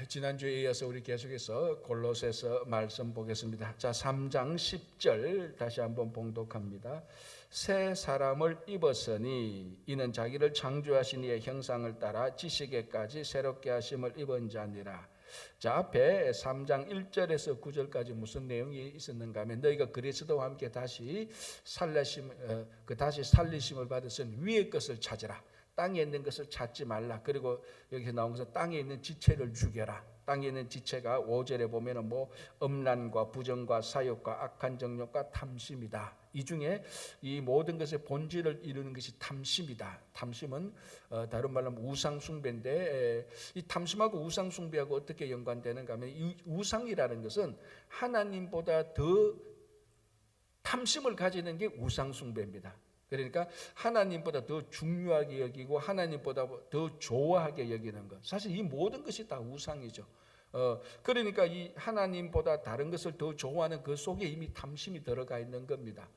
지난주에 이어서 우리 계속해서 골로새서 말씀 보겠습니다. 자, 3장 10절 다시 한번 봉독합니다. 새 사람을 입었으니 이는 자기를 창조하신 이의 형상을 따라 지식에까지 새롭게 하심을 입은 자니라. 자, 앞에 3장 1절에서 9절까지 무슨 내용이 있었는가 하면 너희가 그리스도와 함께 다시 살리심을 받았으니 위의 것을 찾으라. 땅에 있는 것을 찾지 말라. 그리고 여기서 나온 것은 땅에 있는 지체를 죽여라. 땅에 있는 지체가 5절에 보면은 음란과 부정과 사욕과 악한 정욕과 탐심이다. 이 중에 이 모든 것의 본질을 이루는 것이 탐심이다. 탐심은 다른 말로 하면 우상 숭배인데, 이 탐심하고 우상 숭배하고 어떻게 연관되는가 하면 이 우상이라는 것은 하나님보다 더 탐심을 가지는 게 우상 숭배입니다. 그러니까 하나님보다 더 중요하게 여기고 하나님보다 더 좋아하게 여기는 것. 사실 이 모든 것이 다 우상이죠. 그러니까 이 하나님보다 다른 것을 더 좋아하는 그 속에 이미 탐심이 들어가 있는 겁니다.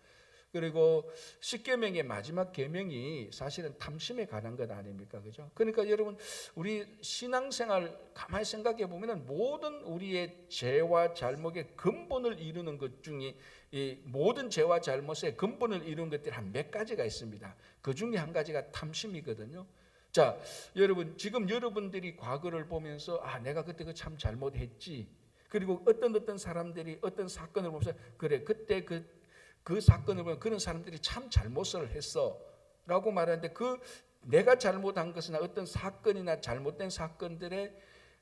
그리고 십계명의 마지막 계명이 사실은 탐심에 관한 것 아닙니까? 그죠? 그러니까 여러분, 우리 신앙생활 가만히 생각해 보면은 모든 우리의 죄와 잘못의 근본을 이루는 것 중에 이 모든 죄와 잘못의 근본을 이루는 것들이 한 몇 가지가 있습니다. 그 중에 한 가지가 탐심이거든요. 자, 여러분, 지금 여러분들이 과거를 보면서 내가 그때 그 참 잘못했지. 그리고 어떤 사람들이 어떤 사건을 보면서 그래, 그때 그 사건을 보면 그런 사람들이 참 잘못을 했어 라고 말하는데, 그 내가 잘못한 것이나 어떤 사건이나 잘못된 사건들의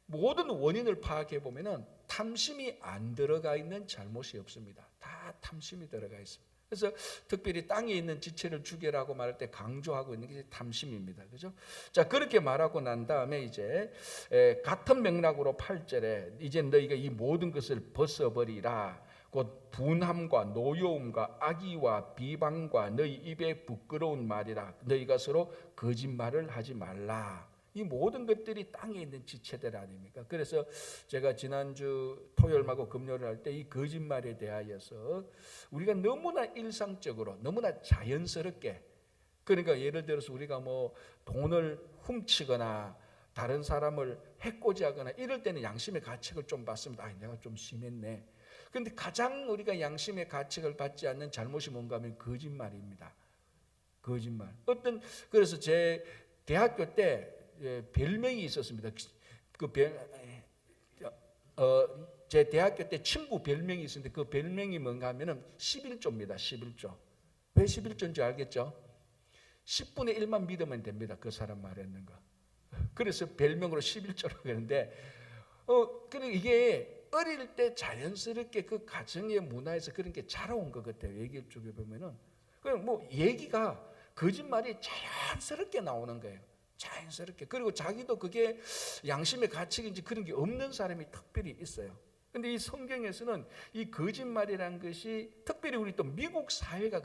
모든 원인을 파악해 보면은 탐심이 안 들어가 있는 잘못이 없습니다. 다 탐심이 들어가 있습니다. 그래서 특별히 땅에 있는 지체를 죽여라고 말할 때 강조하고 있는 게 탐심입니다. 그죠? 자, 그렇게 말하고 난 다음에 이제 같은 맥락으로 8절에 이제 너희가 이 모든 것을 벗어버리라. 곧 분함과 노여움과 악의와 비방과 너희 입에 부끄러운 말이라. 너희가 서로 거짓말을 하지 말라. 이 모든 것들이 땅에 있는 지체들 아닙니까? 그래서 제가 지난주 토요일하고 금요일 할 때 이 거짓말에 대하여서 우리가 너무나 일상적으로 너무나 자연스럽게, 그러니까 예를 들어서 우리가 돈을 훔치거나 다른 사람을 해코지하거나 이럴 때는 양심의 가책을 좀 받습니다. 내가 좀 심했네. 그런데 가장 우리가 양심의 가책을 받지 않는 잘못이 뭔가 하면 거짓말입니다. 거짓말. 그래서 제 대학교 때 별명이 있었습니다. 제 대학교 때 친구 별명이 있었는데 그 별명이 뭔가 하면은 11조입니다. 11조. 왜 11조인지 알겠죠? 10분의 1만 믿으면 됩니다. 그 사람 말했는 거. 그래서 별명으로 11조라고 하는데, 그리고 이게 어릴 때 자연스럽게 그 가정의 문화에서 그런 게 자라온 것 같아요. 얘기를 쭉 해보면은. 얘기가, 거짓말이 자연스럽게 나오는 거예요. 자연스럽게. 그리고 자기도 그게 양심의 가책인지 그런 게 없는 사람이 특별히 있어요. 근데 이 성경에서는 이 거짓말이라는 것이 특별히 우리 또 미국 사회가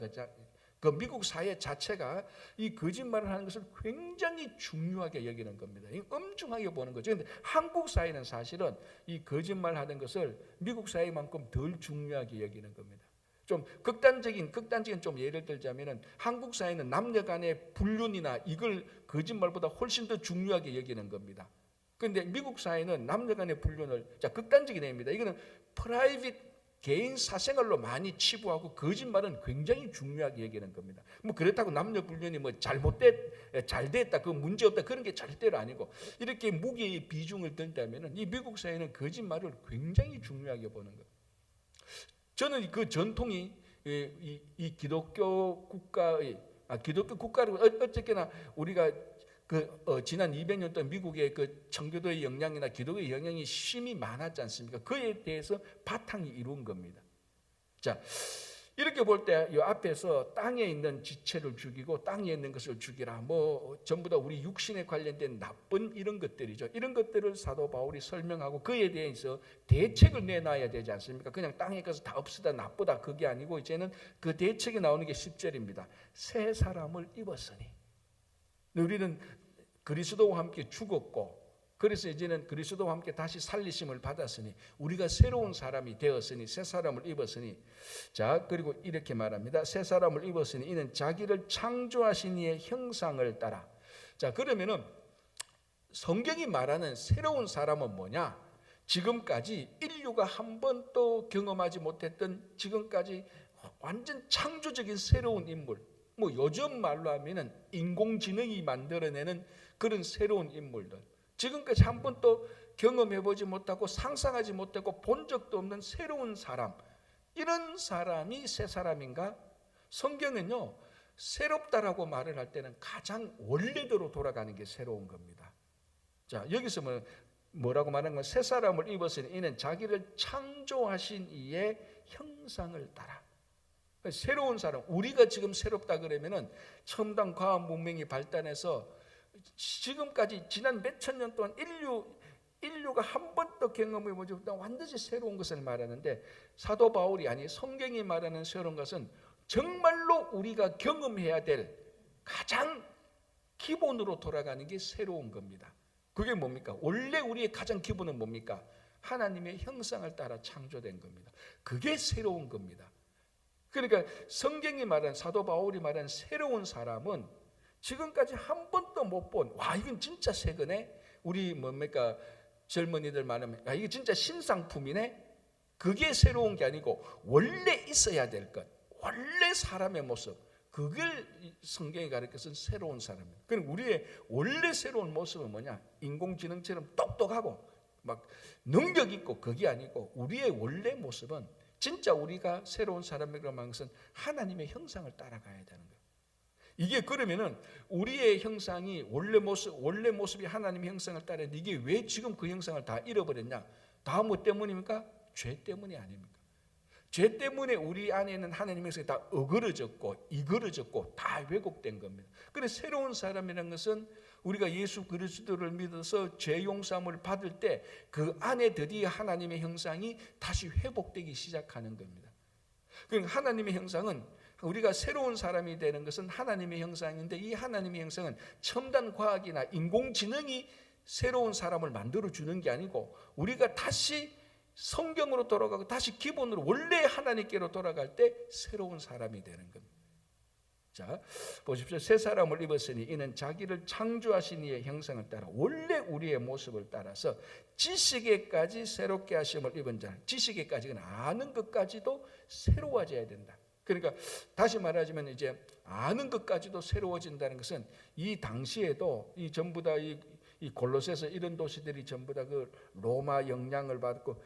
그 미국 사회 자체가 이 거짓말을 하는 것을 굉장히 중요하게 여기는 겁니다. 엄중하게 보는 거죠. 그런데 한국 사회는 사실은 이 거짓말 하는 것을 미국 사회만큼 덜 중요하게 여기는 겁니다. 좀 극단적인 좀 예를 들자면은 한국 사회는 남녀 간의 불륜이나 이걸 거짓말보다 훨씬 더 중요하게 여기는 겁니다. 그런데 미국 사회는 남녀 간의 불륜을, 극단적인 예입니다. 이거는 프라이빗 개인 사생활로 많이 치부하고 거짓말은 굉장히 중요하게 여기는 겁니다. 그렇다고 남녀 불륜이 잘 됐다, 그 문제 없다, 그런 게 절대로 아니고, 이렇게 무게의 비중을 든다면은 이 미국 사회는 거짓말을 굉장히 중요하게 보는 거예요. 저는 그 전통이 이 기독교 국가를 어쨌거나 우리가 지난 200년 동안 미국의 그 청교도의 영향이나 기독교의 영향이 심히 많았지 않습니까? 그에 대해서 바탕이 이룬 겁니다. 자, 이렇게 볼 때 이 앞에서 땅에 있는 지체를 죽이고 땅에 있는 것을 죽이라, 전부 다 우리 육신에 관련된 나쁜 이런 것들이죠. 이런 것들을 사도 바울이 설명하고 그에 대해서 대책을 내놔야 되지 않습니까? 그냥 땅에 것을 다 없애다, 나쁘다, 그게 아니고 이제는 그 대책이 나오는 게 10절입니다. 새 사람을 입었으니. 우리는 그리스도와 함께 죽었고, 그래서 이제는 그리스도와 함께 다시 살리심을 받았으니 우리가 새로운 사람이 되었으니 새 사람을 입었으니. 자, 그리고 이렇게 말합니다. 새 사람을 입었으니 이는 자기를 창조하신 이의 형상을 따라. 자, 그러면은 성경이 말하는 새로운 사람은 뭐냐? 지금까지 인류가 한 번도 경험하지 못했던 지금까지 완전 창조적인 새로운 인물, 뭐 요즘 말로 하면은 인공지능이 만들어내는 그런 새로운 인물들, 지금까지 한 번도 경험해보지 못하고 상상하지 못하고 본 적도 없는 새로운 사람, 이런 사람이 새 사람인가? 성경은요, 새롭다라고 말을 할 때는 가장 원래대로 돌아가는 게 새로운 겁니다. 자, 여기서 뭐라고 말하는 건, 새 사람을 입었으니 이는 자기를 창조하신 이의 형상을 따라. 새로운 사람, 우리가 지금 새롭다 그러면은 첨단 과학 문명이 발달해서 지금까지 지난 몇천 년 동안 인류가 한 번도 경험해보지 못한 완전히 새로운 것을 말하는데, 사도 바울이 아니 성경이 말하는 새로운 것은 정말로 우리가 경험해야 될 가장 기본으로 돌아가는 게 새로운 겁니다. 그게 뭡니까? 원래 우리의 가장 기본은 뭡니까? 하나님의 형상을 따라 창조된 겁니다. 그게 새로운 겁니다. 그러니까 성경이 말하는, 사도 바울이 말하는 새로운 사람은 지금까지 한 번도 못 본, 와 이건 진짜 새 거네, 우리 뭡니까 젊은이들 말하면 야 이게 진짜 신상품이네, 그게 새로운 게 아니고 원래 있어야 될 것, 원래 사람의 모습, 그걸 성경이 가르쳐서 새로운 사람이에요. 그럼 우리의 원래 새로운 모습은 뭐냐? 인공지능처럼 똑똑하고 막 능력 있고 그게 아니고, 우리의 원래 모습은 진짜 우리가 새로운 사람이라고 하는 것은 하나님의 형상을 따라가야 되는 거예요. 이게 그러면은 우리의 형상이 원래 모습이 하나님의 형상을 따르는데, 이게 왜 지금 그 형상을 다 잃어버렸냐? 다 뭐 때문입니까? 죄 때문이 아닙니까? 죄 때문에 우리 안에 있는 하나님의 형상이 다 어그러졌고 이그러졌고 다 왜곡된 겁니다. 그래서 새로운 사람이라는 것은 우리가 예수 그리스도를 믿어서 죄 용서함을 받을 때 그 안에 드디어 하나님의 형상이 다시 회복되기 시작하는 겁니다. 그러니까 하나님의 형상은, 우리가 새로운 사람이 되는 것은 하나님의 형상인데, 이 하나님의 형상은 첨단 과학이나 인공지능이 새로운 사람을 만들어주는 게 아니고, 우리가 다시 성경으로 돌아가고 다시 기본으로 원래 하나님께로 돌아갈 때 새로운 사람이 되는 겁니다. 자, 보십시오. 새 사람을 입었으니 이는 자기를 창조하신 이의 형상을 따라 원래 우리의 모습을 따라서 지식에까지 새롭게 하심을 입은 자, 지식에까지는 아는 것까지도 새로워져야 된다. 그러니까 다시 말하자면 이제 아는 것까지도 새로워진다는 것은, 이 당시에도 이 전부 다 이 골로새서 이런 도시들이 전부 다 그 로마 영향을 받고,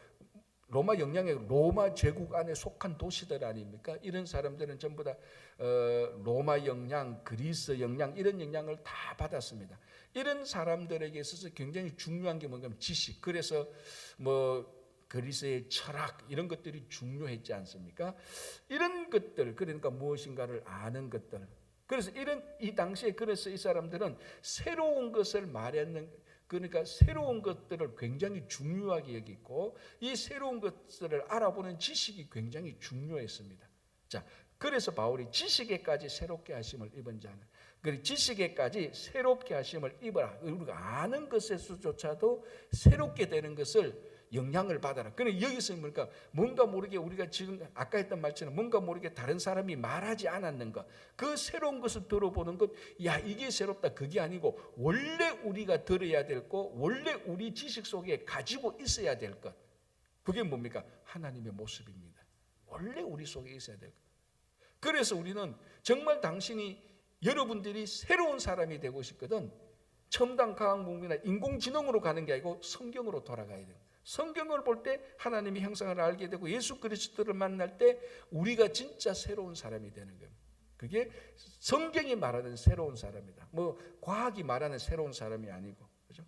로마 영향에 로마 제국 안에 속한 도시들 아닙니까? 이런 사람들은 전부 다 로마 영향, 그리스 영향, 이런 영향을 다 받았습니다. 이런 사람들에게 있어서 굉장히 중요한 게 뭔가 지식. 그래서 뭐 그리스의 철학 이런 것들이 중요했지 않습니까? 이런 것들, 그러니까 무엇인가를 아는 것들. 그래서 이 당시에 그래서 이 사람들은 새로운 것을 말했는, 그러니까 새로운 것들을 굉장히 중요하게 여기고, 이 새로운 것들을 알아보는 지식이 굉장히 중요했습니다. 자, 그래서 바울이 지식에까지 새롭게 하심을 입은 자는, 그리고 지식에까지 새롭게 하심을 입어라. 우리가 아는 것에서조차도 새롭게 되는 것을 영향을 받아라. 그런데 여기서 뭡니까? 뭔가 모르게 우리가 지금 아까 했던 말처럼 뭔가 모르게 다른 사람이 말하지 않았는 것, 그 새로운 것을 들어보는 것, 야 이게 새롭다, 그게 아니고 원래 우리가 들어야 될 것, 원래 우리 지식 속에 가지고 있어야 될 것, 그게 뭡니까? 하나님의 모습입니다. 원래 우리 속에 있어야 될 것. 그래서 우리는 정말 여러분들이 새로운 사람이 되고 싶거든, 첨단 과학 문명이나 인공지능으로 가는 게 아니고 성경으로 돌아가야 돼요. 성경을 볼 때 하나님의 형상을 알게 되고, 예수 그리스도를 만날 때 우리가 진짜 새로운 사람이 되는 겁니다. 그게 성경이 말하는 새로운 사람이다. 뭐 과학이 말하는 새로운 사람이 아니고, 그죠?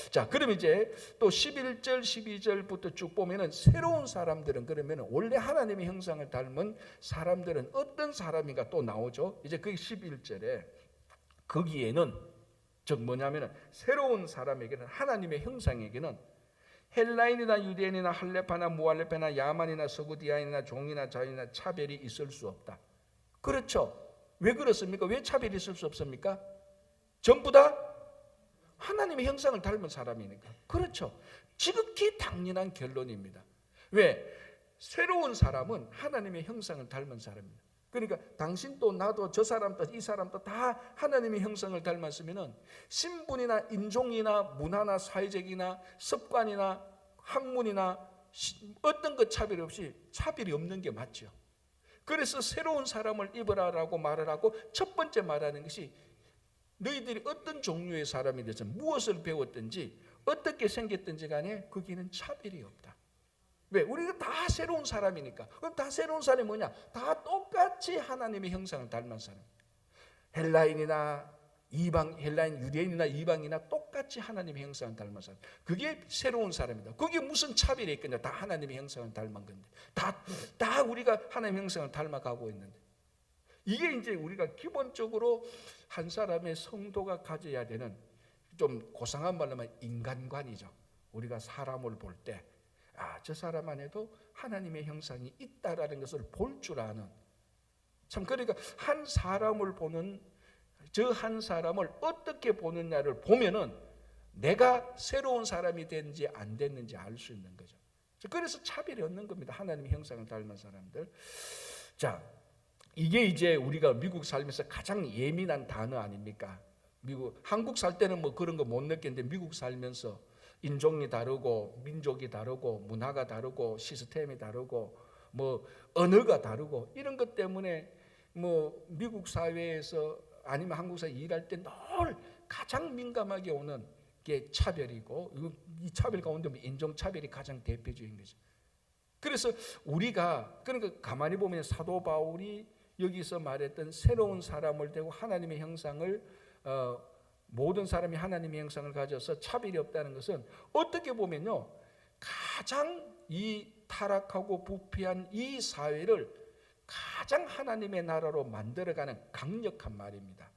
자, 그럼 이제 또 11절, 12절부터 쭉 보면은 새로운 사람들은, 그러면 원래 하나님의 형상을 닮은 사람들은 어떤 사람인가 또 나오죠. 이제 그 11절에 거기에는 즉 뭐냐면은 새로운 사람에게는, 하나님의 형상에게는 헬라인이나 유대인이나 할레파나 무할레파나 야만이나 서구디아인이나 종이나 자유나 차별이 있을 수 없다. 그렇죠. 왜 그렇습니까? 왜 차별이 있을 수 없습니까? 전부 다 하나님의 형상을 닮은 사람이니까. 그렇죠. 지극히 당연한 결론입니다. 왜? 새로운 사람은 하나님의 형상을 닮은 사람입니다. 그러니까 당신도 나도 저 사람도 이 사람도 다 하나님의 형상을 닮았으면은 신분이나 인종이나 문화나 사회적이나 습관이나 학문이나 어떤 것 차별 없이 차별이 없는 게 맞죠. 그래서 새로운 사람을 입으라라고 말을 하고 첫 번째 말하는 것이 너희들이 어떤 종류의 사람이 돼서 무엇을 배웠든지 어떻게 생겼든지 간에 거기는 차별이 없다. 왜? 우리가 다 새로운 사람이니까. 그럼 다 새로운 사람이 뭐냐? 다 똑같이 하나님의 형상을 닮은 사람. 헬라인이나 헬라인 유대인이나 이방이나 똑같이 하나님의 형상을 닮은 사람. 그게 새로운 사람이다. 그게 무슨 차별이 있겠냐? 다 하나님의 형상을 닮은 건데. 다 우리가 하나님의 형상을 닮아가고 있는데. 이게 이제 우리가 기본적으로 한 사람의 성도가 가져야 되는 좀 고상한 말로 하면 인간관이죠. 우리가 사람을 볼 때 저 사람 안에도 하나님의 형상이 있다라는 것을 볼 줄 아는, 참 그러니까 한 사람을 보는 저 한 사람을 어떻게 보느냐를 보면은 내가 새로운 사람이 됐는지 안 됐는지 알 수 있는 거죠. 그래서 차별이 없는 겁니다. 하나님의 형상을 닮은 사람들. 자, 이게 이제 우리가 미국 살면서 가장 예민한 단어 아닙니까? 한국 살 때는 뭐 그런 거 못 느꼈는데 미국 살면서 인종이 다르고 민족이 다르고 문화가 다르고 시스템이 다르고 뭐 언어가 다르고 이런 것 때문에 뭐 미국 사회에서 아니면 한국 사회 일할 때 늘 가장 민감하게 오는 게 차별이고, 이 차별 가운데 인종 차별이 가장 대표적인 거죠. 그래서 우리가 그러니까 가만히 보면 사도 바울이 여기서 말했던 새로운 사람을 되고 하나님의 형상을 모든 사람이 하나님의 형상을 가져서 차별이 없다는 것은 어떻게 보면요, 가장 이 타락하고 부패한 이 사회를 가장 하나님의 나라로 만들어가는 강력한 말입니다.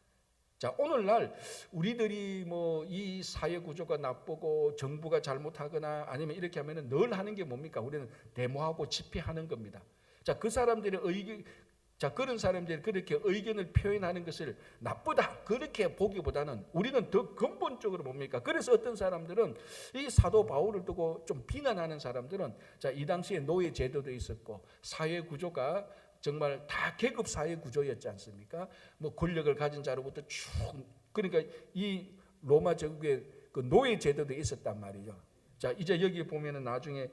자, 오늘날 우리들이 뭐 이 사회 구조가 나쁘고 정부가 잘못하거나 아니면 이렇게 하면은 늘 하는 게 뭡니까? 우리는 데모하고 집회하는 겁니다. 자, 그런 사람들이 그렇게 의견을 표현하는 것을 나쁘다 그렇게 보기보다는 우리는 더 근본적으로 뭡니까? 그래서 어떤 사람들은 이 사도 바울을 두고 좀 비난하는 사람들은, 자, 이 당시에 노예 제도도 있었고 사회 구조가 정말 다 계급 사회 구조였지 않습니까? 뭐 권력을 가진 자로부터 쭉, 그러니까 이 로마 제국의 그 노예 제도도 있었단 말이죠. 자, 이제 여기 보면은 나중에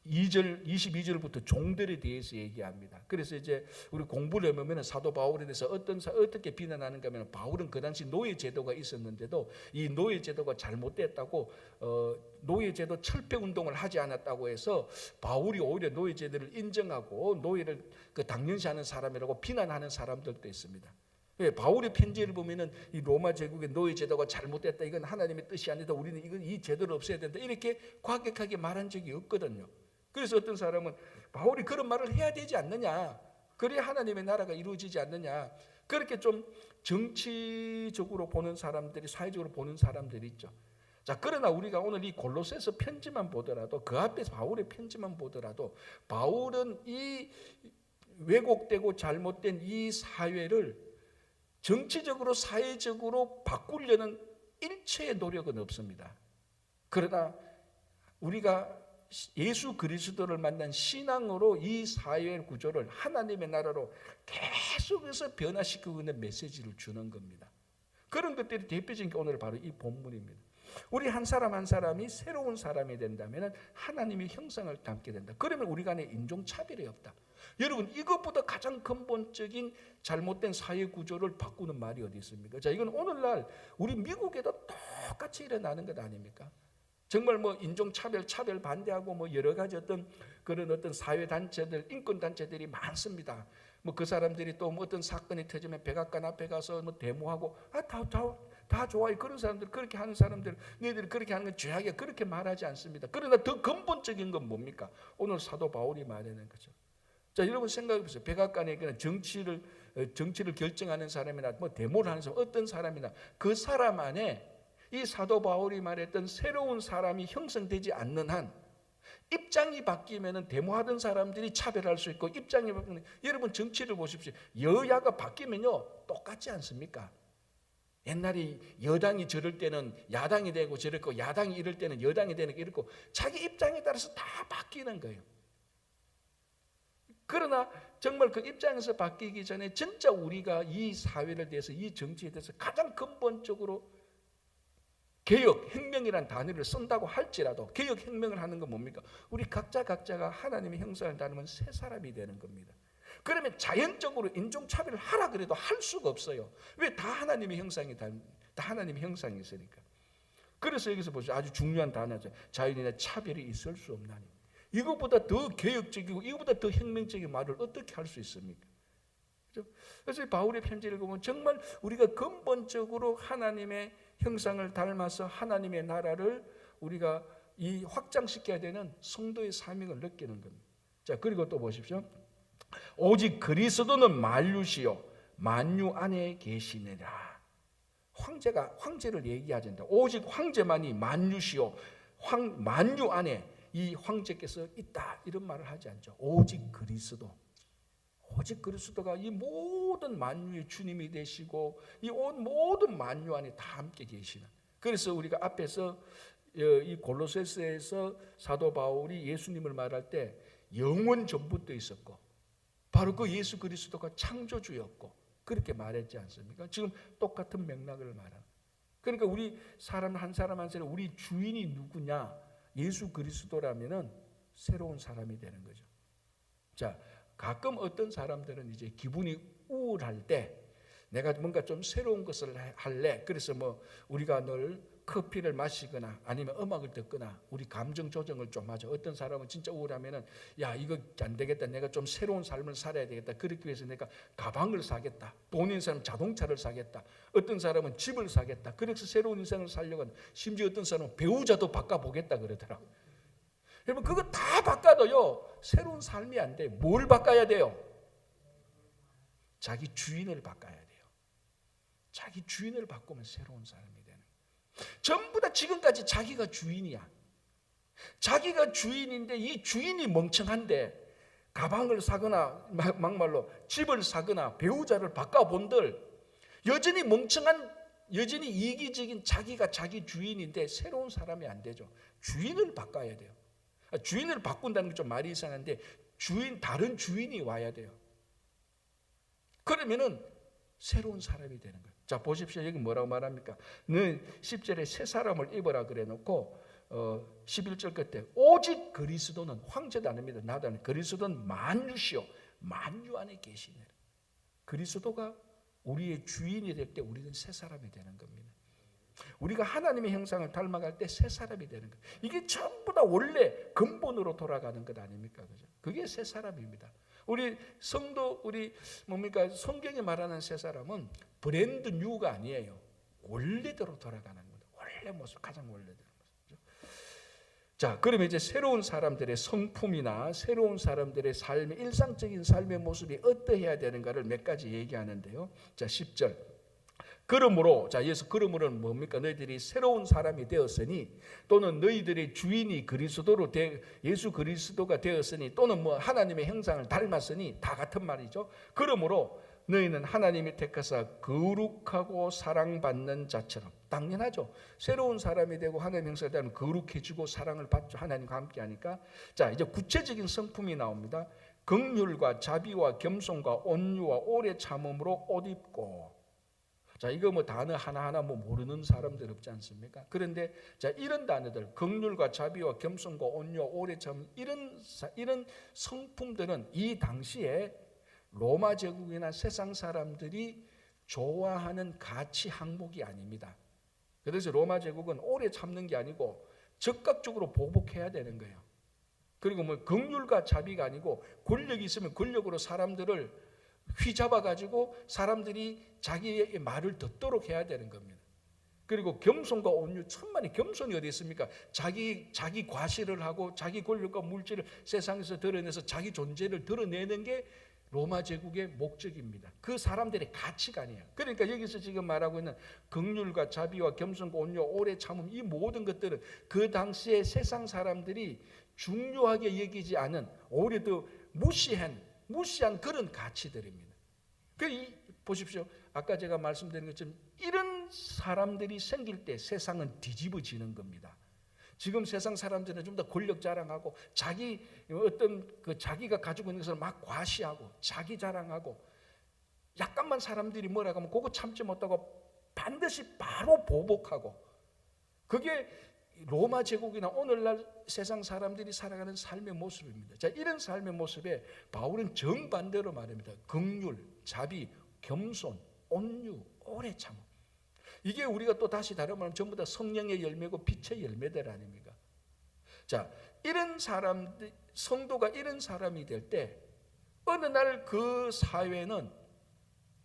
22절부터 종들에 대해서 얘기합니다. 그래서 이제 우리 공부를 해보면 사도 바울에 대해서 어떻게 비난하는가 하면, 바울은 그 당시 노예 제도가 있었는데도 이 노예 제도가 잘못됐다고, 노예 제도 철폐 운동을 하지 않았다고 해서 바울이 오히려 노예 제도를 인정하고 노예를 당연시하는 사람이라고 비난하는 사람들도 있습니다. 바울의 편지를 보면은 이 로마 제국의 노예 제도가 잘못됐다, 이건 하나님의 뜻이 아니다, 우리는 이 제도를 없애야 된다, 이렇게 과격하게 말한 적이 없거든요. 그래서 어떤 사람은 바울이 그런 말을 해야 되지 않느냐, 그래야 하나님의 나라가 이루어지지 않느냐, 그렇게 좀 정치적으로 보는 사람들이, 사회적으로 보는 사람들이 있죠. 자, 그러나 우리가 오늘 이 골로새서 편지만 보더라도, 그 앞에 바울의 편지만 보더라도, 바울은 이 왜곡되고 잘못된 이 사회를 정치적으로 사회적으로 바꾸려는 일체의 노력은 없습니다. 그러나 우리가 예수 그리스도를 만난 신앙으로 이 사회 구조를 하나님의 나라로 계속해서 변화시키고 있는 메시지를 주는 겁니다. 그런 것들이 대표적인 게 오늘 바로 이 본문입니다. 우리 한 사람 한 사람이 새로운 사람이 된다면 하나님의 형상을 담게 된다. 그러면 우리 간에 인종차별이 없다. 여러분, 이것보다 가장 근본적인 잘못된 사회 구조를 바꾸는 말이 어디 있습니까? 자, 이건 오늘날 우리 미국에도 똑같이 일어나는 것 아닙니까? 정말 뭐 인종차별, 차별 반대하고 뭐 여러 가지 그런 사회 단체들, 인권 단체들이 많습니다. 뭐 그 사람들이 또 뭐 어떤 사건이 터지면 백악관 앞에 가서 뭐 데모하고, 다 좋아요. 그런 사람들, 그렇게 하는 사람들, 너희들이 그렇게 하는 건 죄악이야, 그렇게 말하지 않습니다. 그러나 더 근본적인 건 뭡니까? 오늘 사도 바울이 말하는 거죠. 자, 여러분 생각해 보세요. 백악관에 그냥 정치를 결정하는 사람이나 뭐 데모를 하는 사람, 어떤 사람이나 그 사람 안에 이 사도 바울이 말했던 새로운 사람이 형성되지 않는 한, 입장이 바뀌면은 데모하던 사람들이 차별할 수 있고, 입장이 바뀌면, 여러분 정치를 보십시오. 여야가 바뀌면요 똑같지 않습니까? 옛날에 여당이 저럴 때는 야당이 되고 저랬고, 야당이 이럴 때는 여당이 되는 게 이렇고, 자기 입장에 따라서 다 바뀌는 거예요. 그러나 정말 그 입장에서 바뀌기 전에 진짜 우리가 이 사회를 대해서, 이 정치에 대해서 가장 근본적으로 개혁, 혁명이라는 단어를 쓴다고 할지라도 개혁, 혁명을 하는 건 뭡니까? 우리 각자가 하나님의 형상을 닮은 새 사람이 되는 겁니다. 그러면 자연적으로 인종차별을 하라 그래도 할 수가 없어요. 왜? 다 하나님의 형상이 다 하나님의 형상이 있으니까. 그래서 여기서 보세요. 아주 중요한 단어죠. 자연이나 차별이 있을 수 없나니. 이것보다 더 개혁적이고 이것보다 더 혁명적인 말을 어떻게 할 수 있습니까? 그렇죠? 그래서 바울의 편지를 보면 정말 우리가 근본적으로 하나님의 형상을 닮아서 하나님의 나라를 우리가 이 확장시켜야 되는 성도의 사명을 느끼는 겁니다. 자, 그리고 또 보십시오. 오직 그리스도는 만유시요 만유 안에 계시느라. 황제를 얘기하지 않는다. 오직 황제만이 만유시요 만유 안에 이 황제께서 있다, 이런 말을 하지 않죠. 오직 그리스도가 이 모든 만유의 주님이 되시고 이 모든 만유 안에 다 함께 계시는. 그래서 우리가 앞에서 이 골로새서에서 사도 바울이 예수님을 말할 때 영원 전부터 있었고 바로 그 예수 그리스도가 창조주였고 그렇게 말했지 않습니까? 지금 똑같은 맥락을 말하는. 그러니까 우리 사람 한 사람 우리 주인이 누구냐? 예수 그리스도라면은 새로운 사람이 되는 거죠. 자, 가끔 어떤 사람들은 이제 기분이 우울할 때 내가 뭔가 좀 새로운 것을 할래. 그래서 뭐 우리가 늘 커피를 마시거나 아니면 음악을 듣거나 우리 감정 조정을 좀 하죠. 어떤 사람은 진짜 우울하면은 야, 이거 안 되겠다. 내가 좀 새로운 삶을 살아야 되겠다. 그렇기 위해서 내가 가방을 사겠다. 돈 있는 사람은 자동차를 사겠다. 어떤 사람은 집을 사겠다. 그래서 새로운 인생을 살려고 한다. 심지어 어떤 사람은 배우자도 바꿔보겠다 그러더라고요. 여러분, 그거 다 바꿔도요 새로운 삶이 안 돼요. 뭘 바꿔야 돼요? 자기 주인을 바꿔야 돼요. 자기 주인을 바꾸면 새로운 사람이 되는 거예요. 전부 다 지금까지 자기가 주인이야. 자기가 주인인데 이 주인이 멍청한데 가방을 사거나 막말로 집을 사거나 배우자를 바꿔본들 여전히 멍청한, 여전히 이기적인 자기가 자기 주인인데 새로운 사람이 안 되죠. 주인을 바꿔야 돼요. 주인을 바꾼다는 게 좀 말이 이상한데 다른 주인이 와야 돼요. 그러면은 새로운 사람이 되는 거예요. 자, 보십시오. 여기 뭐라고 말합니까? 너 10절에 새 사람을 입어라 그래 놓고 11절 끝에 오직 그리스도는, 황제도 아닙니다. 나도 아닙니다. 그리스도는 만유시요 만유 안에 계시네. 그리스도가 우리의 주인이 될 때 우리는 새 사람이 되는 겁니다. 우리가 하나님의 형상을 닮아갈 때 새 사람이 되는 거예요. 이게 전부 다 원래 근본으로 돌아가는 것 아닙니까? 그죠? 그게 새 사람입니다. 우리 성도, 뭡니까? 성경이 말하는 새 사람은 브랜드 뉴가 아니에요. 원래대로 돌아가는 겁니다. 원래 모습, 가장 원래대로 모습. 자, 그러면 이제 새로운 사람들의 성품이나 새로운 사람들의 삶의, 일상적인 삶의 모습이 어떠해야 되는가를 몇 가지 얘기하는데요. 자, 10절. 그러므로, 자, 여기서 그러므로는 뭡니까? 너희들이 새로운 사람이 되었으니, 또는 너희들의 주인이 예수 그리스도가 되었으니, 또는 뭐 하나님의 형상을 닮았으니, 다 같은 말이죠. 그러므로 너희는 하나님이 택하사 거룩하고 사랑받는 자처럼, 당연하죠. 새로운 사람이 되고 하나님의 형상을 닮으면 거룩해지고 사랑을 받죠. 하나님과 함께 하니까. 자, 이제 구체적인 성품이 나옵니다. 긍휼과 자비와 겸손과 온유와 오래 참음으로 옷 입고. 자, 이거 뭐 단어 하나하나 뭐 모르는 사람들 없지 않습니까? 그런데 자, 이런 단어들, 긍휼과 자비와 겸손과 온유와 오래 참음, 이런 성품들은 이 당시에 로마 제국이나 세상 사람들이 좋아하는 가치 항목이 아닙니다. 그래서 로마 제국은 오래 참는 게 아니고 적극적으로 보복해야 되는 거예요. 그리고 뭐 긍휼과 자비가 아니고 권력이 있으면 권력으로 사람들을 휘잡아 가지고 사람들이 자기의 말을 듣도록 해야 되는 겁니다. 그리고 겸손과 온유, 천만에 겸손이 어디 있습니까? 자기 과시를 하고 자기 권력과 물질을 세상에서 드러내서 자기 존재를 드러내는 게 로마 제국의 목적입니다. 그 사람들의 가치관이에요. 그러니까 여기서 지금 말하고 있는 긍휼과 자비와 겸손과 온유, 오래 참음, 이 모든 것들은 그 당시에 세상 사람들이 중요하게 여기지 않은, 오히려 더 무시한 그런 가치들입니다. 보십시오. 아까 제가 말씀드린 것처럼 이런 사람들이 생길 때 세상은 뒤집어지는 겁니다. 지금 세상 사람들은 좀 더 권력 자랑하고 자기 어떤 그 자기가 가지고 있는 것을 막 과시하고 자기 자랑하고 약간만 사람들이 뭐라고 하면 그거 참지 못하고 반드시 바로 보복하고 그게 로마 제국이나 오늘날 세상 사람들이 살아가는 삶의 모습입니다. 자, 이런 삶의 모습에 바울은 정반대로 말합니다. 긍휼, 자비, 겸손, 온유, 오래 참음. 이게 우리가 또 다시 다른 말하면 전부 다 성령의 열매고 빛의 열매들 아닙니까? 자, 이런 사람들, 성도가 이런 사람이 될 때 어느 날 그 사회는,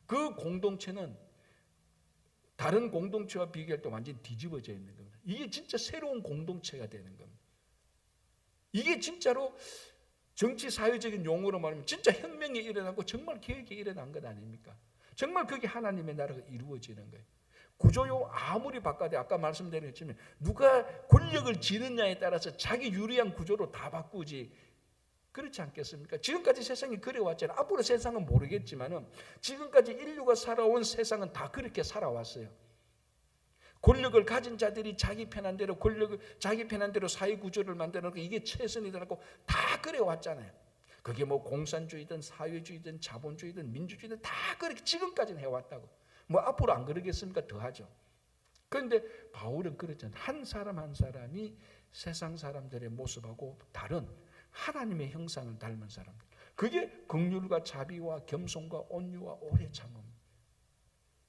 그 공동체는 다른 공동체와 비교할 때 완전히 뒤집어져 있는 겁니다. 이게 진짜 새로운 공동체가 되는 겁니다. 이게 진짜로 정치 사회적인 용어로 말하면 진짜 혁명이 일어나고 정말 개혁이 일어난 것 아닙니까? 정말 그게 하나님의 나라가 이루어지는 거예요. 구조요 아무리 바꿔도 아까 말씀드렸지만 누가 권력을 쥐느냐에 따라서 자기 유리한 구조로 다 바꾸지 그렇지 않겠습니까? 지금까지 세상이 그래왔잖아요. 앞으로 세상은 모르겠지만은 지금까지 인류가 살아온 세상은 다 그렇게 살아왔어요. 권력을 가진 자들이 자기 편한 대로 자기 편한 대로 사회 구조를 만들어 놓고 이게 최선이라고 다 그래왔잖아요. 그게 뭐 공산주의든 사회주의든 자본주의든 민주주의든 다 그렇게 지금까지는 해왔다고. 뭐 앞으로 안 그러겠습니까? 더 하죠. 그런데 바울은 그렇잖아요. 한 사람 한 사람이 세상 사람들의 모습하고 다른 하나님의 형상을 닮은 사람들. 그게 긍휼과 자비와 겸손과 온유와 오래 참음.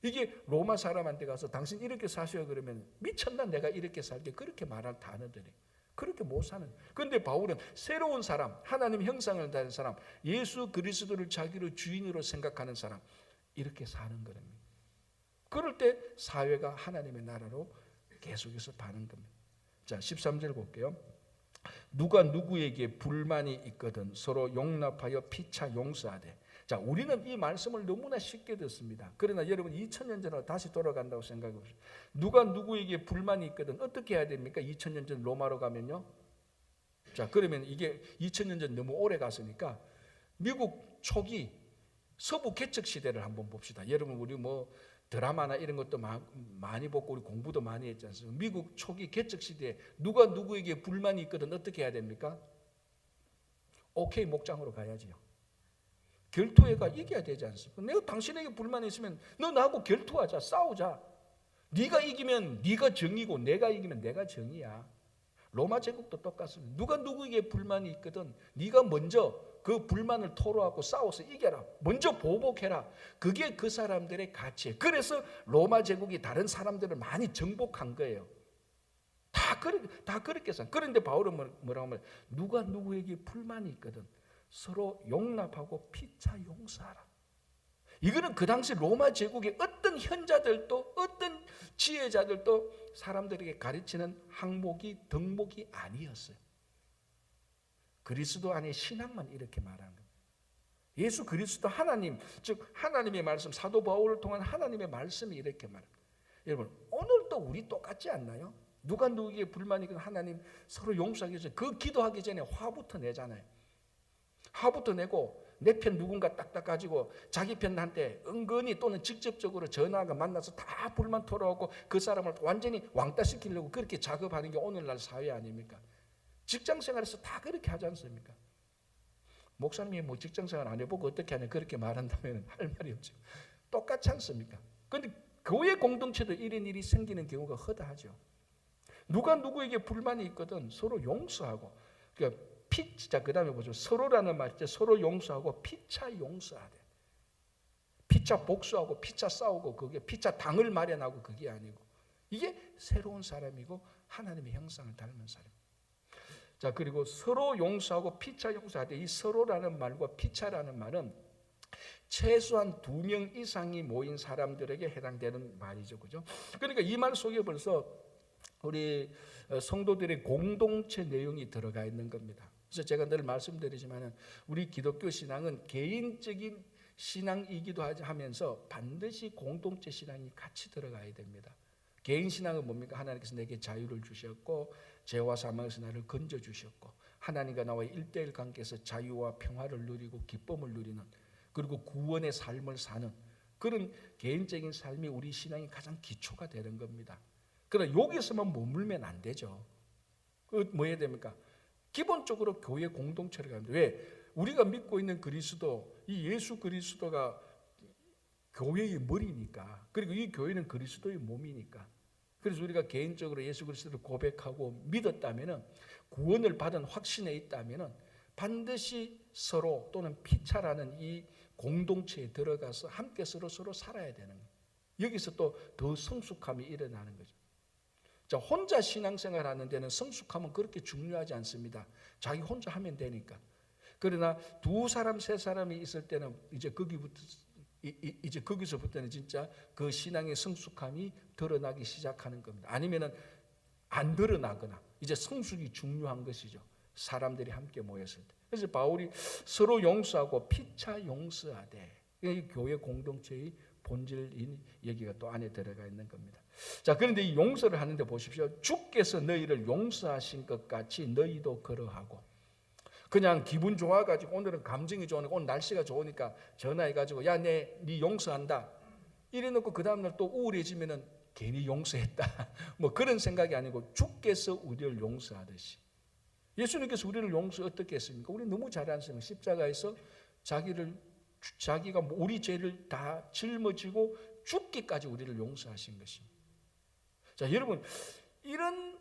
이게 로마 사람한테 가서 당신 이렇게 사셔 그러면 미쳤나 내가 이렇게 살게 그렇게 말할 단어들이 그렇게 못 사는. 그런데 바울은 새로운 사람, 하나님 형상을 닮은 사람, 예수 그리스도를 자기로 주인으로 생각하는 사람 이렇게 사는 겁니다. 그럴 때 사회가 하나님의 나라로 계속해서 가는 겁니다. 자, 13절 볼게요. 누가 누구에게 불만이 있거든 서로 용납하여 피차 용서하되. 자, 우리는 이 말씀을 너무나 쉽게 듣습니다. 그러나 여러분 2000년 전으로 다시 돌아간다고 생각해 보세요. 누가 누구에게 불만이 있거든 어떻게 해야 됩니까? 2000년 전 로마로 가면요. 자, 그러면 이게 2000년 전 너무 오래 갔으니까 미국 초기 서부 개척 시대를 한번 봅시다. 여러분 우리 뭐 드라마나 이런 것도 많이 보고 우리 공부도 많이 했지 않습니까? 미국 초기 개척 시대에 누가 누구에게 불만이 있거든 어떻게 해야 됩니까? 오케이 목장으로 가야지요. 결투회가 이겨야 되지 않습니까? 내가 당신에게 불만이 있으면 너 나하고 결투하자, 싸우자. 네가 이기면 네가 정이고 내가 이기면 내가 정이야. 로마 제국도 똑같습니다. 누가 누구에게 불만이 있거든 네가 먼저 그 불만을 토로하고 싸워서 이겨라. 먼저 보복해라. 그게 그 사람들의 가치예요. 그래서 로마 제국이 다른 사람들을 많이 정복한 거예요. 다 그렇게 산. 그런데 바울은 뭐라고 하면 누가 누구에게 불만이 있거든 서로 용납하고 피차 용서하라. 이거는 그 당시 로마 제국의 어떤 현자들도 어떤 지혜자들도 사람들에게 가르치는 항목이 덕목이 아니었어요. 그리스도 안에 신앙만 이렇게 말하는 거예요. 예수 그리스도 하나님, 즉 하나님의 말씀, 사도 바울을 통한 하나님의 말씀이 이렇게 말해요. 여러분 오늘도 우리 똑같지 않나요? 누가 누구에게 불만이 있건 하나님 서로 용서하기 위해서 그 기도하기 전에 화부터 내잖아요. 화부터 내고 내 편 누군가 딱딱 가지고 자기 편한테 은근히 또는 직접적으로 전화가 만나서 다 불만 토로하고 그 사람을 완전히 왕따시키려고 그렇게 작업하는 게 오늘날 사회 아닙니까? 직장생활에서 다 그렇게 하지 않습니까? 목사님이 뭐 직장생활 안 해보고 어떻게 하냐 그렇게 말한다면 할 말이 없죠. 똑같지 않습니까? 그런데 교회 공동체도 이런 일이 생기는 경우가 허다하죠. 누가 누구에게 불만이 있거든 서로 용서하고 그러니까 자, 그 다음에 보죠. 서로라는 말이죠. 서로 용서하고 피차 용서하되. 피차 복수하고 피차 싸우고 그게 피차 당을 마련하고 그게 아니고 이게 새로운 사람이고 하나님의 형상을 닮은 사람. 자, 그리고 서로 용서하고 피차 용서하되 이 서로라는 말과 피차라는 말은 최소한 2명 이상이 모인 사람들에게 해당되는 말이죠. 그죠? 그러니까 이 말 속에 벌써 우리 성도들의 공동체 내용이 들어가 있는 겁니다. 그래서 제가 늘 말씀드리지만 우리 기독교 신앙은 개인적인 신앙이기도 하면서 반드시 공동체 신앙이 같이 들어가야 됩니다. 개인 신앙은 뭡니까? 하나님께서 내게 자유를 주셨고 죄와 사망에서 나를 건져주셨고 하나님과 나와의 1:1 관계에서 자유와 평화를 누리고 기쁨을 누리는 그리고 구원의 삶을 사는 그런 개인적인 삶이 우리 신앙의 가장 기초가 되는 겁니다. 그러나 여기서만 머물면 안 되죠. 뭐 해야 됩니까? 기본적으로 교회 공동체를 가는데 왜? 우리가 믿고 있는 그리스도, 이 예수 그리스도가 교회의 머리니까, 그리고 이 교회는 그리스도의 몸이니까, 그래서 우리가 개인적으로 예수 그리스도를 고백하고 믿었다면, 구원을 받은 확신에 있다면 반드시 서로 또는 피차라는 이 공동체에 들어가서 함께 서로 살아야 되는 거예요. 여기서 또 더 성숙함이 일어나는 거죠. 자, 혼자 신앙생활 하는 데는 성숙함은 그렇게 중요하지 않습니다. 자기 혼자 하면 되니까. 그러나 두 사람, 세 사람이 있을 때는 이제 거기서부터는 진짜 그 신앙의 성숙함이 드러나기 시작하는 겁니다. 아니면은 안 드러나거나 이제 성숙이 중요한 것이죠. 사람들이 함께 모였을 때. 그래서 바울이 서로 용서하고 피차 용서하되, 이 교회 공동체의 본질인 얘기가 또 안에 들어가 있는 겁니다. 자, 그런데 이 용서를 하는데 보십시오. 주께서 너희를 용서하신 것 같이 너희도 그러하고. 그냥 기분 좋아가지고 오늘은 감정이 좋으니까, 오늘 날씨가 좋으니까 전화해가지고 야, 네 용서한다 이래놓고 그 다음날 또 우울해지면은 괜히 용서했다 뭐 그런 생각이 아니고, 주께서 우리를 용서하듯이. 예수님께서 우리를 용서 어떻게 했습니까? 우리 너무 잘 아는 십자가에서 자기가 우리 죄를 다 짊어지고 죽기까지 우리를 용서하신 것입니다. 자, 여러분, 이런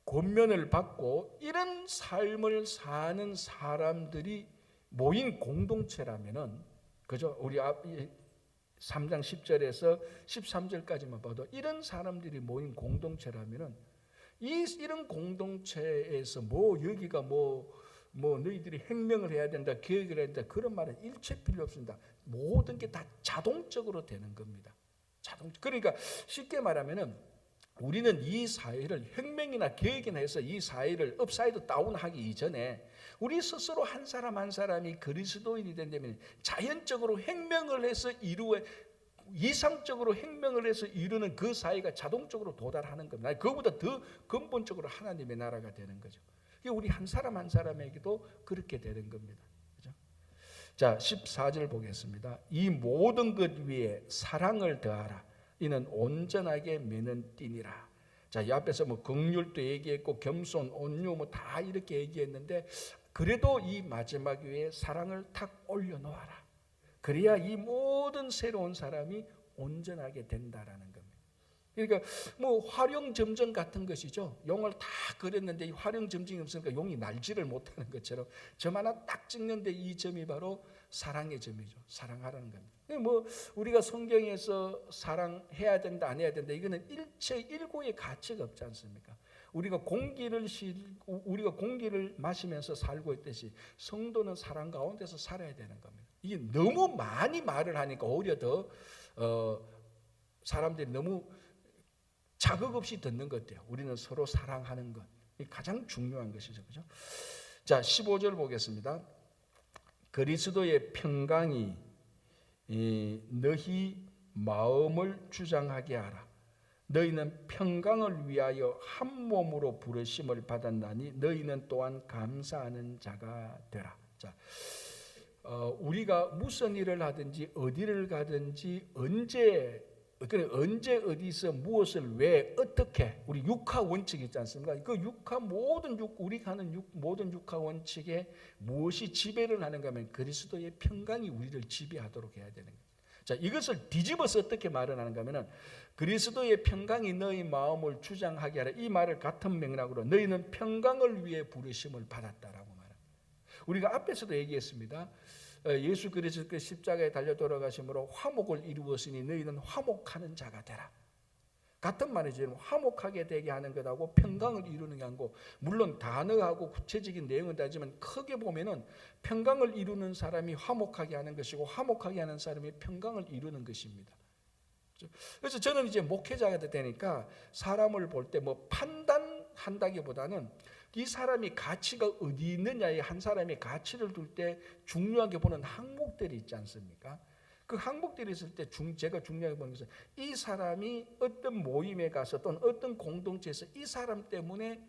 권면을 받고 이런 삶을 사는 사람들이 모인 공동체라면은, 그죠? 우리 3장 10절에서 13절까지만 봐도 이런 사람들이 모인 공동체라면은, 이런 공동체에서 여기가 너희들이 행명을 해야 된다, 계획을 해야 된다, 그런 말은 일체 필요 없습니다. 모든 게 다 자동적으로 되는 겁니다. 그러니까 쉽게 말하면은, 우리는 이 사회를 행명이나 계획이나 해서 이 사회를 업사이드 다운하기 이전에 우리 스스로 한 사람 한 사람이 그리스도인이 된다면 자연적으로 행명을 해서 이상적으로 행명을 해서 이루는 그 사회가 자동적으로 도달하는 겁니다. 그거보다 더 근본적으로 하나님의 나라가 되는 거죠. 우리 한 사람 한 사람에게도 그렇게 되는 겁니다. 그죠? 자, 14절 보겠습니다. 이 모든 것 위에 사랑을 더하라. 이는 온전하게 매는 띠니라. 자, 이 앞에서 긍휼도 얘기했고 겸손, 온유 다 이렇게 얘기했는데, 그래도 이 마지막 위에 사랑을 탁 올려놓아라. 그래야 이 모든 새로운 사람이 온전하게 된다라는 겁니다. 그러니까 화룡점정 같은 것이죠. 용을 다 그렸는데 이 화룡점정이 없으니까 용이 날지를 못하는 것처럼 점 하나 딱 찍는데 이 점이 바로 사랑의 점이죠. 사랑하라는 겁니다. 우리가 성경에서 사랑해야 된다, 안 해야 된다, 이거는 일체일고의 가치가 없지 않습니까? 우리가 공기를 마시면서 살고 있듯이 성도는 사랑 가운데서 살아야 되는 겁니다. 이게 너무 많이 말을 하니까 오히려 더 사람들이 너무 자극 없이 듣는 것 같아요. 우리는 서로 사랑하는 것, 이게 가장 중요한 것이죠. 그죠? 자, 15절 보겠습니다. 그리스도의 평강이 너희 마음을 주장하게 하라. 너희는 평강을 위하여 한 몸으로 부르심을 받았나니 너희는 또한 감사하는 자가 되라. 자, 우리가 무슨 일을 하든지 어디를 가든지 언제 어디서 무엇을 왜 어떻게, 우리 육하 원칙이 있지 않습니까? 그 우리가 하는 모든 육하 원칙에 무엇이 지배를 하는가 하면 그리스도의 평강이 우리를 지배하도록 해야 되는 거예요. 자, 이것을 뒤집어서 어떻게 말을 하는가 하면, 그리스도의 평강이 너희 마음을 주장하게 하라. 이 말을 같은 맥락으로 너희는 평강을 위해 부르심을 받았다라고 말합니다. 우리가 앞에서도 얘기했습니다. 예수 그리스도의 십자가에 달려 돌아가심으로 화목을 이루었으니 너희는 화목하는 자가 되라. 같은 말이죠. 화목하게 되게 하는 것하고 평강을 이루는 게 아니고, 물론 단어하고 구체적인 내용은 다르지만 크게 보면은 평강을 이루는 사람이 화목하게 하는 것이고 화목하게 하는 사람이 평강을 이루는 것입니다. 그래서 저는 이제 목회자가 되니까 사람을 볼 때 판단한다기보다는 이 사람이 가치가 어디 있느냐에, 한 사람의 가치를 둘 때 중요하게 보는 항목들이 있지 않습니까? 그 항목들이 있을 때 제가 중요하게 보는 것은, 이 사람이 어떤 모임에 가서 또는 어떤 공동체에서 이 사람 때문에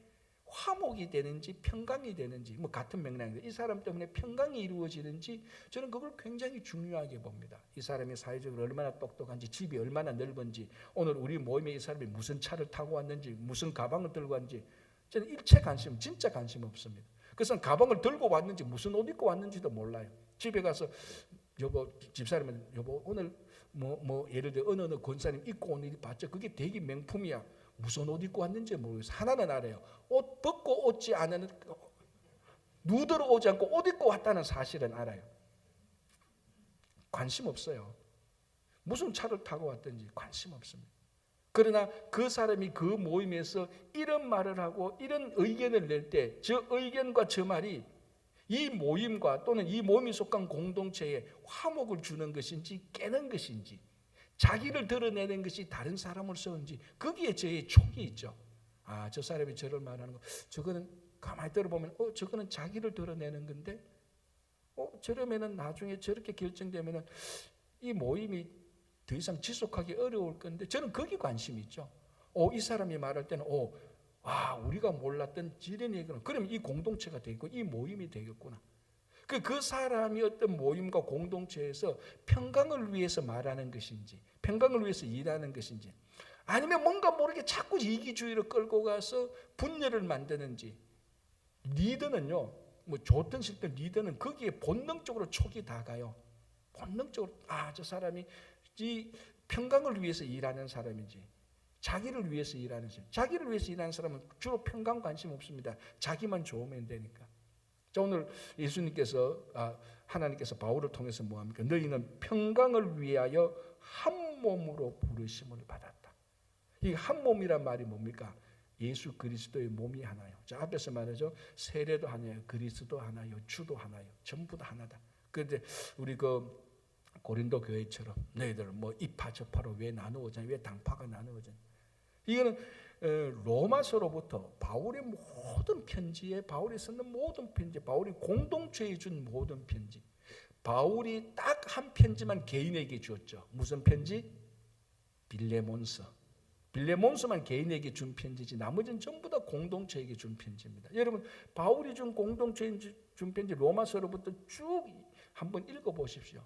화목이 되는지 평강이 되는지 뭐 같은 맥락인데 이 사람 때문에 평강이 이루어지는지 저는 그걸 굉장히 중요하게 봅니다. 이 사람이 사회적으로 얼마나 똑똑한지, 집이 얼마나 넓은지, 오늘 우리 모임에 이 사람이 무슨 차를 타고 왔는지, 무슨 가방을 들고 왔는지 저는 일체 관심, 진짜 관심 없습니다. 그래서 가방을 들고 왔는지 무슨 옷 입고 왔는지도 몰라요. 집에 가서 여보, 집사람은 여보 오늘 뭐 예를 들어 어느 권사님 입고 온 일이 봤죠. 그게 되게 명품이야. 무슨 옷 입고 왔는지 모르겠어요. 하나는 알아요. 옷 벗고 오지 않은, 누더러 오지 않고 옷 입고 왔다는 사실은 알아요. 관심 없어요. 무슨 차를 타고 왔든지 관심 없습니다. 그러나 그 사람이 그 모임에서 이런 말을 하고 이런 의견을 낼 때 저 의견과 저 말이 이 모임과 또는 이 모임이 속한 공동체에 화목을 주는 것인지 깨는 것인지, 자기를 드러내는 것이 다른 사람을 세운지, 거기에 저의 촉이 있죠. 아, 저 사람이 저를 말하는 거, 저거는 가만히 들어보면 저거는 자기를 드러내는 건데 저러면은 나중에 저렇게 결정되면은 이 모임이 더 이상 지속하기 어려울 건데, 저는 거기 관심이 있죠. 이 사람이 말할 때는 우리가 몰랐던 이런 얘기는, 그러면 이 공동체가 되고 이 모임이 되겠구나. 그 사람이 어떤 모임과 공동체에서 평강을 위해서 말하는 것인지, 평강을 위해서 일하는 것인지, 아니면 뭔가 모르게 자꾸 이기주의로 끌고 가서 분열을 만드는지. 리더는요, 뭐 좋든 싫든 리더는 거기에 본능적으로 촉이 다 가요. 본능적으로 저 사람이 이 평강을 위해서 일하는 사람인지, 자기를 위해서 일하는 사람. 자기를 위해서 일하는 사람은 주로 평강 관심 없습니다. 자기만 좋으면 되니까. 자, 오늘 예수님께서 하나님께서 바울을 통해서 뭐합니까? 너희는 평강을 위하여 한 몸으로 부르심을 받았다. 이 한 몸이란 말이 뭡니까? 예수 그리스도의 몸이 하나요. 자, 앞에서 말하죠. 세례도 하나요, 그리스도 하나요, 주도 하나요. 전부 다 하나다. 그런데 우리 고린도 교회처럼 너희들 뭐 이파 저파로 왜 나누어지냐, 왜 당파가 나누어지냐. 이거는 로마서로부터 바울의 모든 편지에, 바울이 쓰는 모든 편지, 바울이 공동체에 준 모든 편지, 바울이 딱 한 편지만 개인에게 주었죠. 무슨 편지? 빌레몬서. 빌레몬서만 개인에게 준 편지지 나머지는 전부 다 공동체에게 준 편지입니다. 여러분, 바울이 준 공동체에 준 편지 로마서로부터 쭉 한번 읽어보십시오.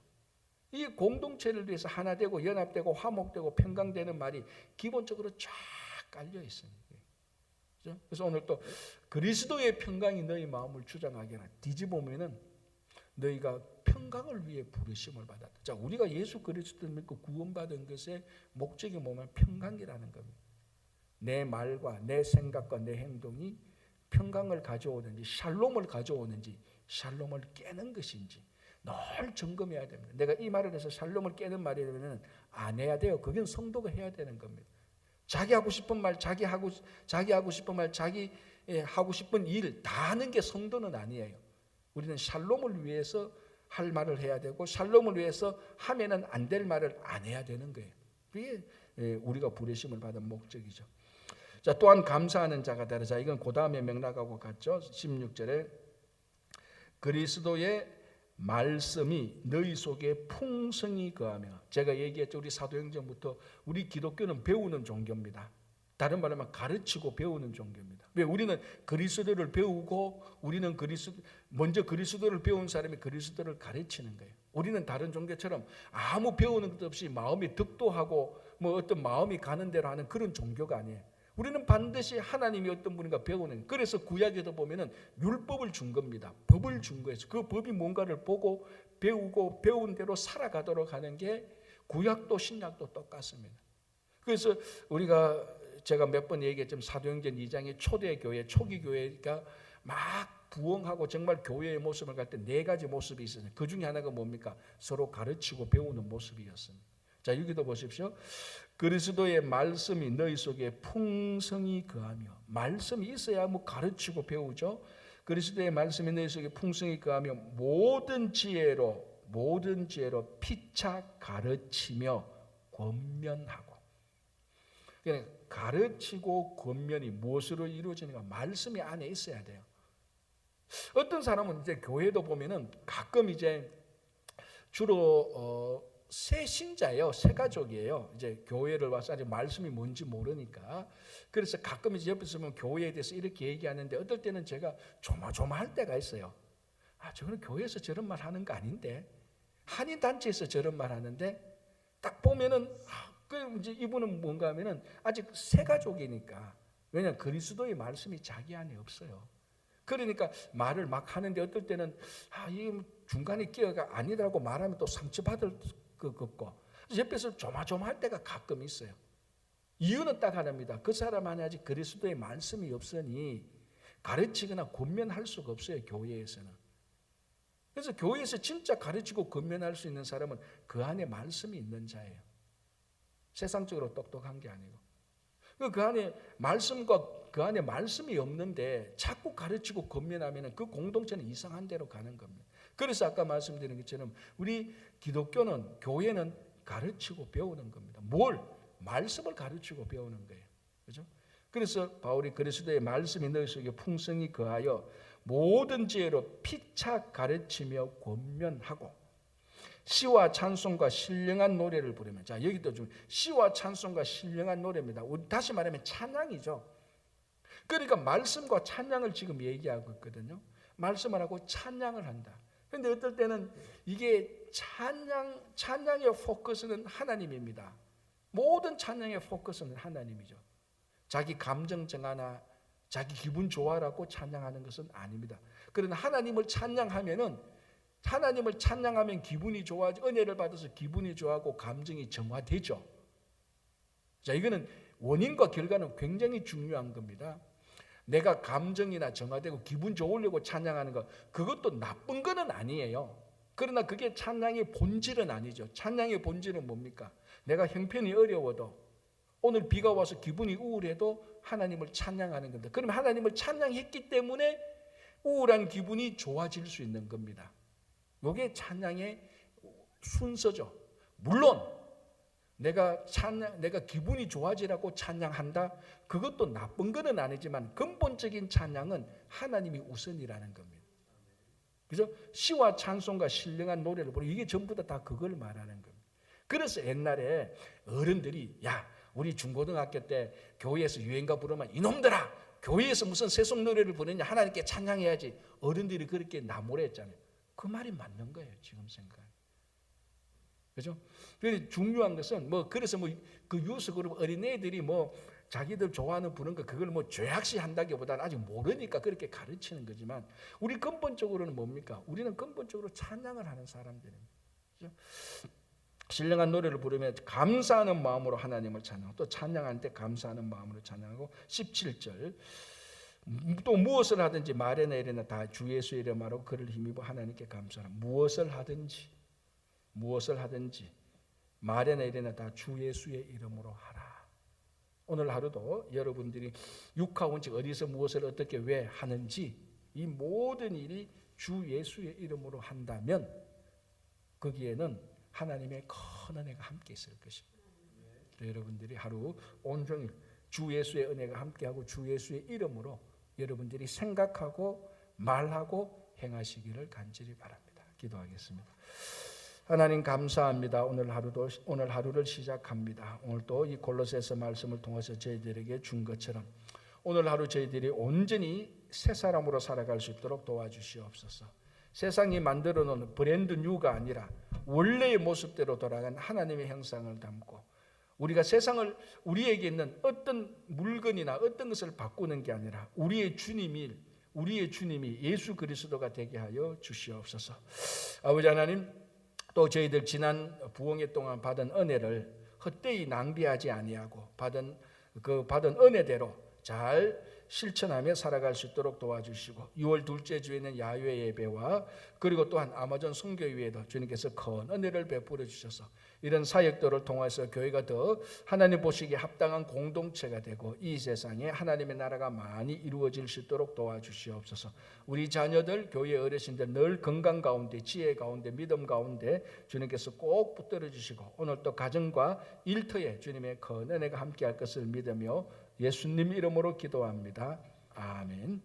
이 공동체를 위해서 하나 되고 연합되고 화목되고 평강되는 말이 기본적으로 쫙 깔려 있습니다. 그래서 오늘 또 그리스도의 평강이 너희 마음을 주장하게 하라. 뒤집으면은 너희가 평강을 위해 부르심을 받았다. 자, 우리가 예수 그리스도를 믿고 구원받은 것의 목적이 뭐냐면 평강이라는 겁니다. 내 말과 내 생각과 내 행동이 평강을 가져오는지, 샬롬을 가져오는지, 샬롬을 깨는 것인지 늘 점검해야 됩니다. 내가 이 말을 해서 샬롬을 깨는 말이라면 안 해야 돼요. 그건 성도가 해야 되는 겁니다. 자기 하고 싶은 말, 자기 하고 싶은 말, 자기 하고 싶은 일 다 하는 게 성도는 아니에요. 우리는 샬롬을 위해서 할 말을 해야 되고, 샬롬을 위해서 하면은 안 될 말을 안 해야 되는 거예요. 그게 우리가 부르심을 받은 목적이죠. 자, 또한 감사하는 자가 되라. 자, 이건 그 다음에 맥락하고 같죠. 16절에 그리스도의 말씀이 너희 속에 풍성히 거하며, 제가 얘기했죠. 우리 사도행전부터 우리 기독교는 배우는 종교입니다. 다른 말로 하면 가르치고 배우는 종교입니다. 왜? 우리는 그리스도를 배우고, 우리는 먼저 그리스도를 배운 사람이 그리스도를 가르치는 거예요. 우리는 다른 종교처럼 아무 배우는 것 없이 마음이 득도하고 뭐 어떤 마음이 가는 대로 하는 그런 종교가 아니에요. 우리는 반드시 하나님이 어떤 분인가 배우는, 그래서 구약에도 보면은 율법을 준 겁니다. 법을 준 거예요. 그 법이 뭔가를 보고 배우고 배운 대로 살아가도록 하는 게 구약도 신약도 똑같습니다. 그래서 제가 몇 번 얘기했지만 사도행전 2장의 초대교회, 초기 교회가 막 부흥하고 정말 교회의 모습을 갈 때 4가지 모습이 있어요. 그 중에 하나가 뭡니까? 서로 가르치고 배우는 모습이었습니다. 자, 여기도 보십시오. 그리스도의 말씀이 너희 속에 풍성히 거하며, 말씀이 있어야 뭐 가르치고 배우죠. 그리스도의 말씀이 너희 속에 풍성히 거하며 모든 지혜로 피차 가르치며 권면하고. 그러니까 가르치고 권면이 무엇으로 이루어지는가? 말씀이 안에 있어야 돼요. 어떤 사람은 이제 교회도 보면은 가끔 이제 주로 새 신자예요. 새 가족이에요. 이제 교회를 와서 아직 말씀이 뭔지 모르니까. 그래서 가끔 이제 옆에서 보면 교회에 대해서 이렇게 얘기하는데 어떨 때는 제가 조마조마할 때가 있어요. 저거는 교회에서 저런 말 하는 거 아닌데, 한인 단체에서 저런 말 하는데, 딱 보면은 이제 이분은 뭔가 하면은 아직 새 가족이니까. 왜냐하면 그리스도의 말씀이 자기 안에 없어요. 그러니까 말을 막 하는데 어떨 때는 이게 중간에 끼어가 아니라고 말하면 또 상처받을 것 같고, 옆에서 조마조마할 때가 가끔 있어요. 이유는 딱 하나입니다. 그 사람 안에 아직 그리스도의 말씀이 없으니 가르치거나 권면할 수가 없어요, 교회에서는. 그래서 교회에서 진짜 가르치고 권면할 수 있는 사람은 그 안에 말씀이 있는 자예요. 세상적으로 똑똑한 게 아니고. 그 안에 그 안에 말씀이 없는데 자꾸 가르치고 권면하면 그 공동체는 이상한 데로 가는 겁니다. 그래서 아까 말씀드린 것처럼 우리 기독교는, 교회는 가르치고 배우는 겁니다. 뭘? 말씀을 가르치고 배우는 거예요. 그죠? 그래서 바울이 그리스도의 말씀이 너희 속에 풍성히 거하여 모든 지혜로 피차 가르치며 권면하고 시와 찬송과 신령한 노래를 부르면, 자 여기도 좀 시와 찬송과 신령한 노래입니다. 우리 다시 말하면 찬양이죠. 그러니까 말씀과 찬양을 지금 얘기하고 있거든요. 말씀을 하고 찬양을 한다. 그런데 어떨 때는 이게 찬양의 포커스는 하나님입니다. 모든 찬양의 포커스는 하나님이죠. 자기 감정 정하나 자기 기분 좋아라고 찬양하는 것은 아닙니다. 그러나 하나님을 찬양하면 기분이 좋아지, 은혜를 받아서 기분이 좋아하고 감정이 정화되죠. 자, 이거는 원인과 결과는 굉장히 중요한 겁니다. 내가 감정이나 정화되고 기분 좋으려고 찬양하는 것, 그것도 나쁜 거는 아니에요. 그러나 그게 찬양의 본질은 아니죠. 찬양의 본질은 뭡니까? 내가 형편이 어려워도, 오늘 비가 와서 기분이 우울해도 하나님을 찬양하는 겁니다. 그러면 하나님을 찬양했기 때문에 우울한 기분이 좋아질 수 있는 겁니다. 이게 찬양의 순서죠. 물론 내가 기분이 좋아지라고 찬양한다, 그것도 나쁜 것은 아니지만 근본적인 찬양은 하나님이 우선이라는 겁니다. 그죠? 시와 찬송과 신령한 노래를 부르고, 이게 전부 다 그걸 말하는 겁니다. 그래서 옛날에 어른들이, 우리 중고등학교 때 교회에서 유행가 부르면 이놈들아, 교회에서 무슨 세속 노래를 부르냐, 하나님께 찬양해야지, 어른들이 그렇게 나무랬잖아요. 그 말이 맞는 거예요, 지금 생각하면. 그죠? 그런데 중요한 것은 그래서 그 유스 그룹 어린애들이 자기들 좋아하는 부르는 거, 그걸 죄악시 한다기보다는 아직 모르니까 그렇게 가르치는 거지만, 우리 근본적으로는 뭡니까? 우리는 근본적으로 찬양을 하는 사람들입니다. 그죠? 신령한 노래를 부르면 감사하는 마음으로 하나님을 찬양하고, 또 찬양할 때 감사하는 마음으로 찬양하고, 17절 또 무엇을 하든지 말에나 이래나 다 주 예수의 이름 말하고 그를 힘입어 하나님께 감사하라. 무엇을 하든지 말에나 이래나 다 주 예수의 이름으로 하라. 오늘 하루도 여러분들이 육하온 즉 어디서 무엇을 어떻게 왜 하는지, 이 모든 일이 주 예수의 이름으로 한다면 거기에는 하나님의 큰 은혜가 함께 있을 것입니다. 여러분들이 하루 온종일 주 예수의 은혜가 함께하고 주 예수의 이름으로 여러분들이 생각하고 말하고 행하시기를 간절히 바랍니다. 기도하겠습니다. 하나님 감사합니다. 오늘 하루를 시작합니다. 오늘 또 이 골로새서 말씀을 통해서 저희들에게 준 것처럼 오늘 하루 저희들이 온전히 새 사람으로 살아갈 수 있도록 도와주시옵소서. 세상이 만들어 놓은 브랜드 뉴가 아니라 원래의 모습대로 돌아간 하나님의 형상을 담고, 우리가 세상을, 우리에게 있는 어떤 물건이나 어떤 것을 바꾸는 게 아니라 우리의 주님이 예수 그리스도가 되게 하여 주시옵소서. 아버지 하나님, 또 저희들 지난 부흥회 동안 받은 은혜를 헛되이 낭비하지 아니하고 받은 은혜대로 잘 실천하며 살아갈 수 있도록 도와주시고, 6월 둘째 주에는 야외 예배와 그리고 또한 아마존 선교위에도 주님께서 큰 은혜를 베풀어 주셔서 이런 사역들을 통해서 교회가 더 하나님 보시기에 합당한 공동체가 되고 이 세상에 하나님의 나라가 많이 이루어질 수 있도록 도와주시옵소서. 우리 자녀들, 교회 어르신들 늘 건강 가운데, 지혜 가운데, 믿음 가운데 주님께서 꼭 붙들어 주시고, 오늘 또 가정과 일터에 주님의 큰 은혜가 함께할 것을 믿으며 예수님 이름으로 기도합니다. 아멘.